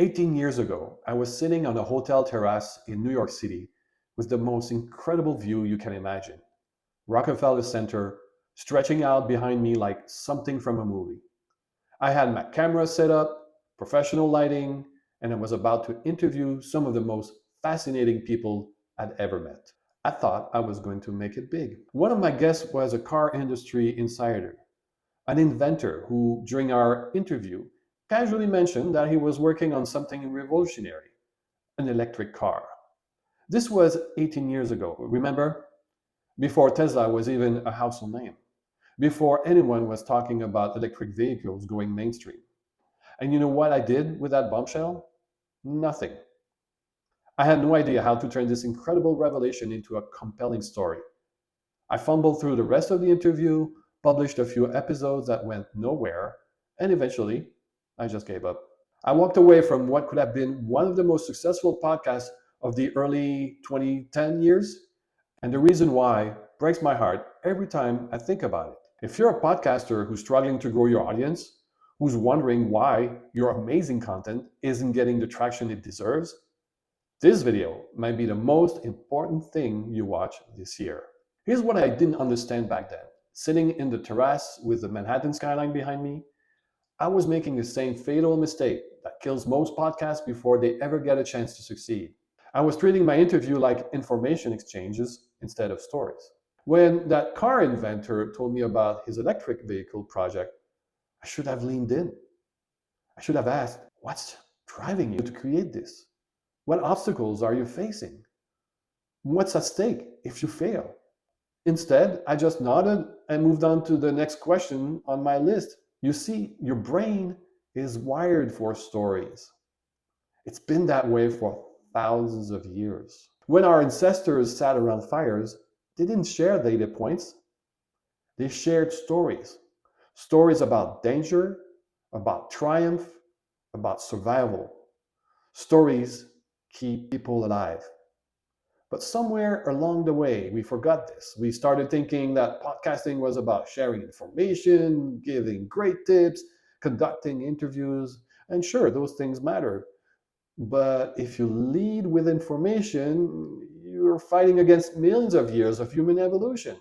18 years ago, I was sitting on a hotel terrace in New York City with the most incredible view you can imagine. Rockefeller Center stretching out behind me like something from a movie. I had my camera set up, professional lighting, and I was about to interview some of the most fascinating people I'd ever met. I thought I was going to make it big. One of my guests was a car industry insider, an inventor who, during our interview, casually mentioned that he was working on something revolutionary, an electric car. This was 18 years ago, remember? Before Tesla was even a household name, before anyone was talking about electric vehicles going mainstream. And you know what I did with that bombshell? Nothing. I had no idea how to turn this incredible revelation into a compelling story. I fumbled through the rest of the interview, published a few episodes that went nowhere, and eventually, I just gave up. I walked away from what could have been one of the most successful podcasts of the early 2010 years, and the reason why breaks my heart every time I think about it. If you're a podcaster who's struggling to grow your audience, who's wondering why your amazing content isn't getting the traction it deserves, this video might be the most important thing you watch this year. Here's what I didn't understand back then. Sitting in the terrace with the Manhattan skyline behind me, I was making the same fatal mistake that kills most podcasts before they ever get a chance to succeed. I was treating my interview like information exchanges instead of stories. When that car inventor told me about his electric vehicle project, I should have leaned in. I should have asked, what's driving you to create this? What obstacles are you facing? What's at stake if you fail? Instead, I just nodded and moved on to the next question on my list. You see, your brain is wired for stories. It's been that way for thousands of years. When our ancestors sat around fires, they didn't share data points, they shared stories. Stories about danger, about triumph, about survival. Stories keep people alive. But somewhere along the way, we forgot this. We started thinking that podcasting was about sharing information, giving great tips, conducting interviews, and sure, those things matter. But if you lead with information, you're fighting against millions of years of human evolution.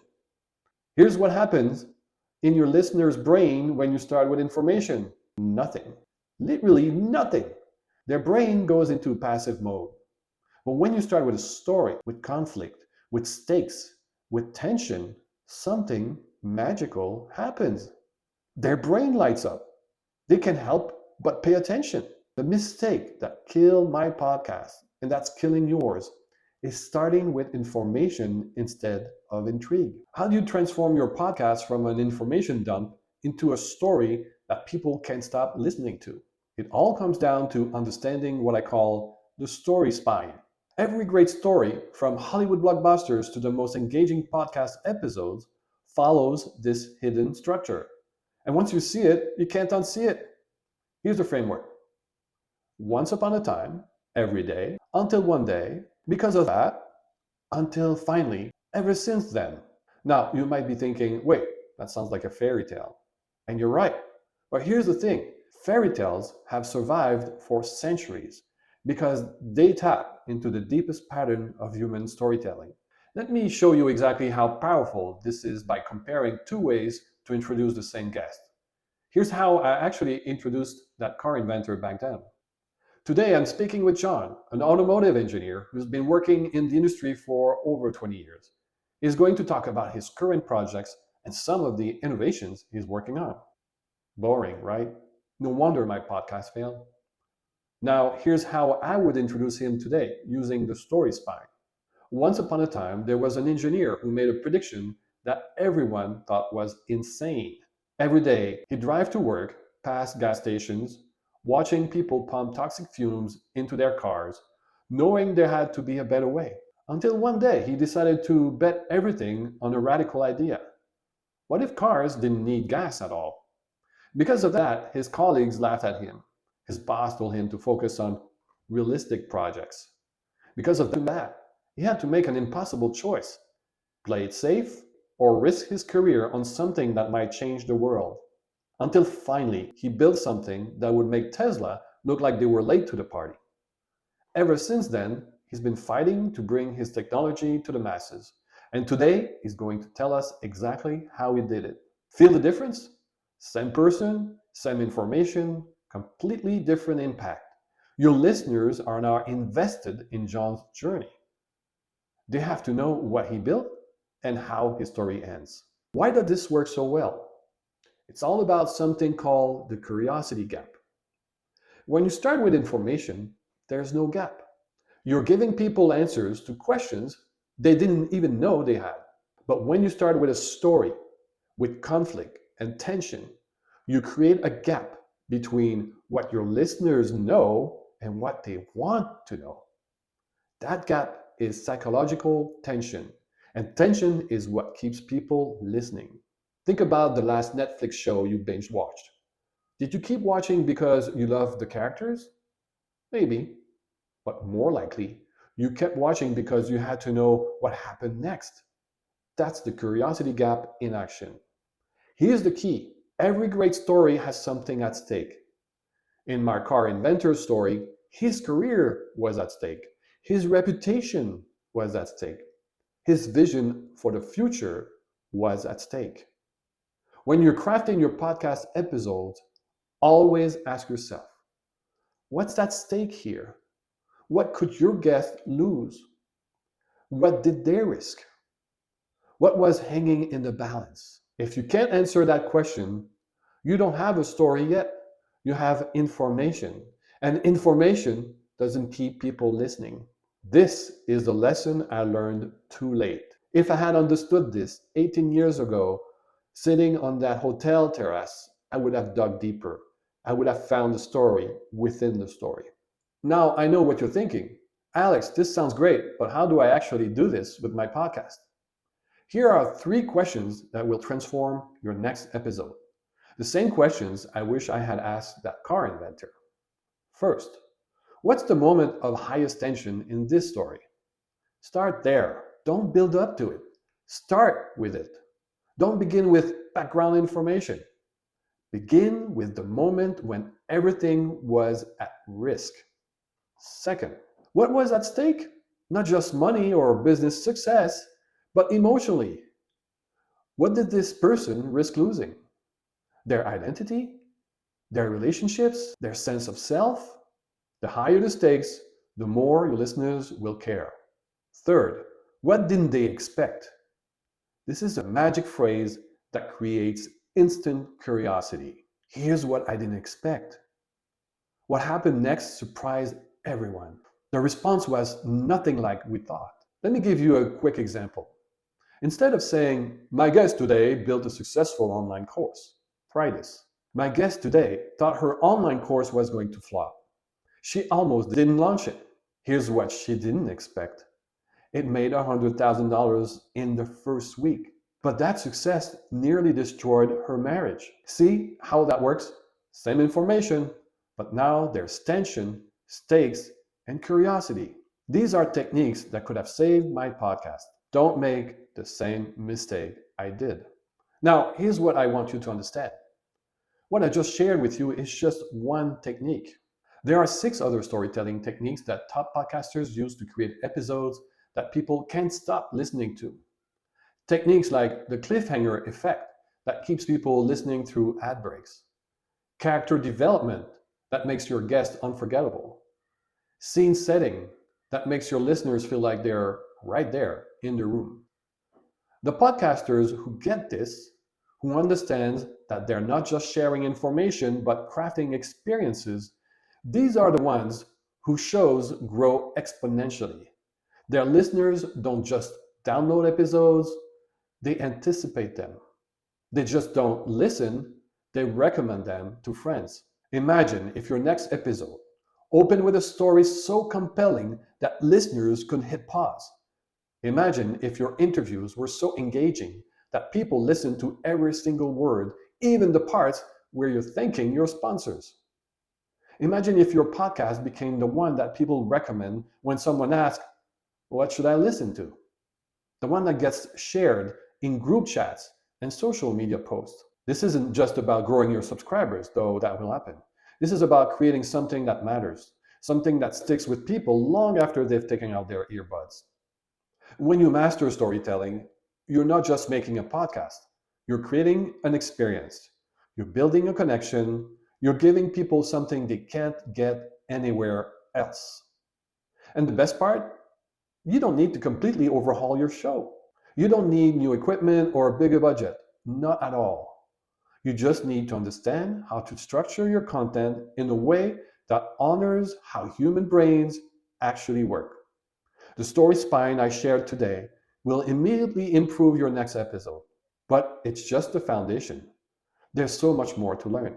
Here's what happens in your listener's brain when you start with information: nothing. Literally nothing. Their brain goes into passive mode. But when you start with a story, with conflict, with stakes, with tension, something magical happens. Their brain lights up. They can help but pay attention. The mistake that killed my podcast, and that's killing yours, is starting with information instead of intrigue. How do you transform your podcast from an information dump into a story that people can't stop listening to? It all comes down to understanding what I call the story spine. Every great story, from Hollywood blockbusters to the most engaging podcast episodes, follows this hidden structure. And once you see it, you can't unsee it. Here's the framework: once upon a time, every day, until one day, because of that, until finally, ever since then. Now, you might be thinking, wait, that sounds like a fairy tale. And you're right. But here's the thing: fairy tales have survived for centuries because they tap into the deepest pattern of human storytelling. Let me show you exactly how powerful this is by comparing two ways to introduce the same guest. Here's how I actually introduced that car inventor back then. Today, I'm speaking with John, an automotive engineer who's been working in the industry for over 20 years. He's going to talk about his current projects and some of the innovations he's working on. Boring, right? No wonder my podcast failed. Now, here's how I would introduce him today using the story spine. Once upon a time, there was an engineer who made a prediction that everyone thought was insane. Every day, he'd drive to work, past gas stations, watching people pump toxic fumes into their cars, knowing there had to be a better way. Until one day, he decided to bet everything on a radical idea. What if cars didn't need gas at all? Because of that, his colleagues laughed at him. His boss told him to focus on realistic projects. Because of that, he had to make an impossible choice: play it safe or risk his career on something that might change the world. Until finally, he built something that would make Tesla looked like they were late to the party. Ever since then, he's been fighting to bring his technology to the masses. And today, he's going to tell us exactly how he did it. Feel the difference? Same person, same information, completely different impact. Your listeners are now invested in John's journey. They have to know what he built and how his story ends. Why does this work so well? It's all about something called the curiosity gap. When you start with information, there's no gap. You're giving people answers to questions they didn't even know they had. But when you start with a story, with conflict and tension, you create a gap between what your listeners know and what they want to know. That gap is psychological tension, and tension is what keeps people listening. Think about the last Netflix show you binge watched. Did you keep watching because you loved the characters? Maybe, but more likely, you kept watching because you had to know what happened next. That's the curiosity gap in action. Here's the key: every great story has something at stake. In my car inventor's story, his career was at stake, his reputation was at stake, his vision for the future was at stake. When you're crafting your podcast episodes, always ask yourself, what's at stake here? What could your guest lose? What did they risk? What was hanging in the balance? If you can't answer that question, you don't have a story yet. You have information. And information doesn't keep people listening. This is the lesson I learned too late. If I had understood this 18 years ago, sitting on that hotel terrace, I would have dug deeper. I would have found the story within the story. Now I know what you're thinking. Alex, this sounds great, but how do I actually do this with my podcast? Here are 3 questions that will transform your next episode. The same questions I wish I had asked that car inventor. First, what's the moment of highest tension in this story? Start there. Don't build up to it. Start with it. Don't begin with background information. Begin with the moment when everything was at risk. Second, what was at stake? Not just money or business success, but emotionally. What did this person risk losing? Their identity? Their relationships? Their sense of self? The higher the stakes, the more your listeners will care. Third, what didn't they expect? This is a magic phrase that creates instant curiosity. Here's what I didn't expect. What happened next surprised everyone. The response was nothing like we thought. Let me give you a quick example. Instead of saying, my guest today built a successful online course, try this. My guest today thought her online course was going to flop. She almost didn't launch it. Here's what she didn't expect. It made $100,000 in the first week. But that success nearly destroyed her marriage. See how that works? Same information, but now there's tension, stakes, and curiosity. These are techniques that could have saved my podcast. Don't make the same mistake I did. Now, here's what I want you to understand. What I just shared with you is just one technique. There are 6 other storytelling techniques that top podcasters use to create episodes that people can't stop listening to. Techniques like the cliffhanger effect that keeps people listening through ad breaks, character development that makes your guest unforgettable, scene setting that makes your listeners feel like they're right there in the room. The podcasters who get this, who understand that they're not just sharing information but crafting experiences, these are the ones whose shows grow exponentially. Their listeners don't just download episodes, they anticipate them. They just don't listen, they recommend them to friends. Imagine if your next episode opened with a story so compelling that listeners could hit pause. Imagine if your interviews were so engaging that people listened to every single word, even the parts where you're thanking your sponsors. Imagine if your podcast became the one that people recommend when someone asks, what should I listen to? The one that gets shared in group chats and social media posts. This isn't just about growing your subscribers, though that will happen. This is about creating something that matters, something that sticks with people long after they've taken out their earbuds. When you master storytelling, you're not just making a podcast, you're creating an experience. You're building a connection, you're giving people something they can't get anywhere else. And the best part, you don't need to completely overhaul your show. You don't need new equipment or a bigger budget. Not at all. You just need to understand how to structure your content in a way that honors how human brains actually work. The story spine I shared today will immediately improve your next episode, but it's just the foundation. There's so much more to learn.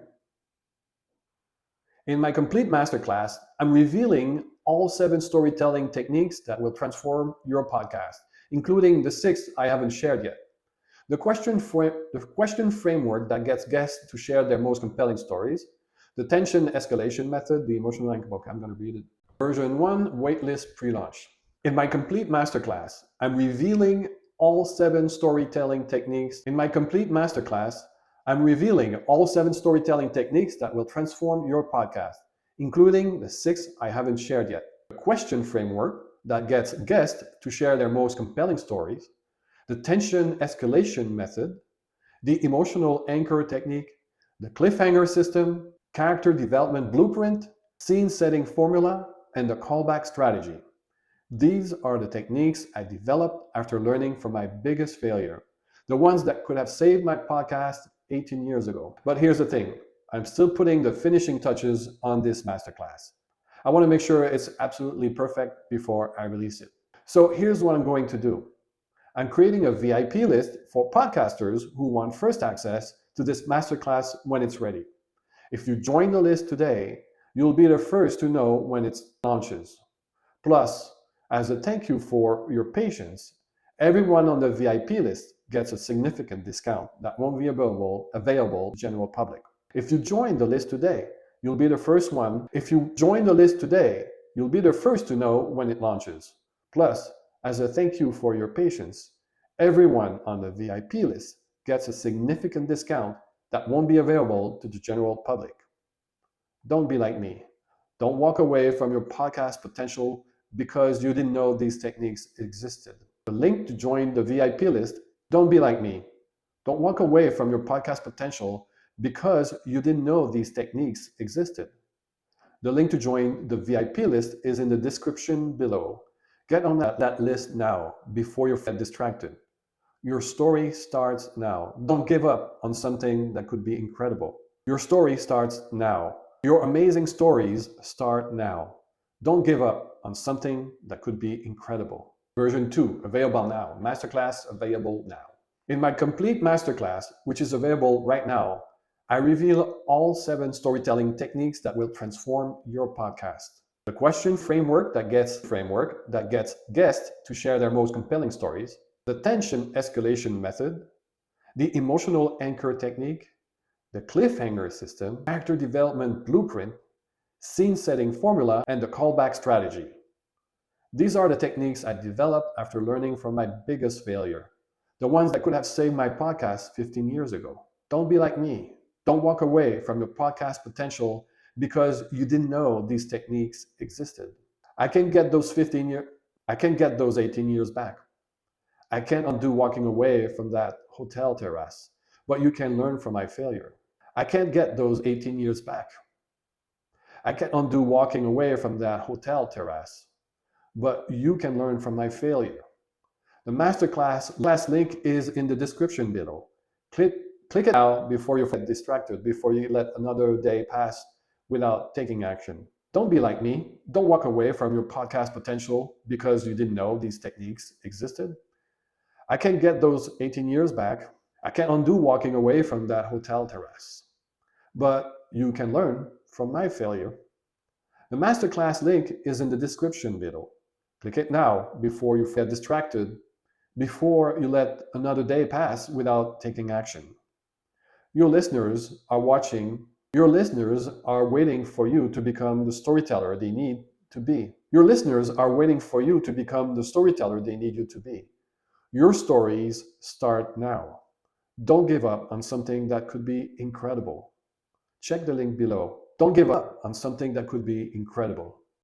In my complete masterclass, I'm revealing all 7 storytelling techniques that will transform your podcast, including the 6 I haven't shared yet. The question framework that gets guests to share their most compelling stories, the tension escalation method, the emotional anchor book, I'm going to read it. Version 1, waitlist pre-launch. In my complete masterclass, I'm revealing all 7 storytelling techniques. In my complete masterclass, I'm revealing all 7 storytelling techniques that will transform your podcast, including the 6 I haven't shared yet. The question framework that gets guests to share their most compelling stories, the tension escalation method, the emotional anchor technique, the cliffhanger system, character development blueprint, scene setting formula, and the callback strategy. These are the techniques I developed after learning from my biggest failure, the ones that could have saved my podcast 18 years ago. But here's the thing, I'm still putting the finishing touches on this masterclass. I want to make sure it's absolutely perfect before I release it. So here's what I'm going to do. I'm creating a VIP list for podcasters who want first access to this masterclass when it's ready. If you join the list today, you'll be the first to know when it launches. Plus, as a thank you for your patience, everyone on the VIP list gets a significant discount that won't be available to the general public. If you join the list today, you'll be the first one. If you join the list today, you'll be the first to know when it launches. Plus, as a thank you for your patience, everyone on the VIP list gets a significant discount that won't be available to the general public. Don't be like me. Don't walk away from your podcast potential because you didn't know these techniques existed. The link to join the VIP list, don't be like me. Don't walk away from your podcast potential because you didn't know these techniques existed. The link to join the VIP list is in the description below. Get on that list now before you get distracted. Your story starts now. Don't give up on something that could be incredible. Your story starts now. Your amazing stories start now. Don't give up on something that could be incredible. Version 2, available now. Masterclass available now. In my complete masterclass, which is available right now, I reveal all 7 storytelling techniques that will transform your podcast. The question framework that gets guests to share their most compelling stories, the tension escalation method, the emotional anchor technique, the cliffhanger system, character development blueprint, scene setting formula, and the callback strategy. These are the techniques I developed after learning from my biggest failure, the ones that could have saved my podcast 15 years ago. Don't be like me. Don't walk away from your podcast potential because you didn't know these techniques existed. I can get those 18 years back. I can't undo walking away from that hotel terrace, but you can learn from my failure. I can't get those 18 years back. I can't undo walking away from that hotel terrace, but you can learn from my failure. The masterclass link is in the description below. Click it now before you get distracted, before you let another day pass without taking action. Don't be like me. Don't walk away from your podcast potential because you didn't know these techniques existed. I can't get those 18 years back. I can't undo walking away from that hotel terrace. But you can learn from my failure. The masterclass link is in the description below. Click it now before you get distracted, before you let another day pass without taking action. Your listeners are watching. Your listeners are waiting for you to become the storyteller they need to be. Your listeners are waiting for you to become the storyteller they need you to be. Your stories start now. Don't give up on something that could be incredible. Check the link below Don't give up on something that could be incredible.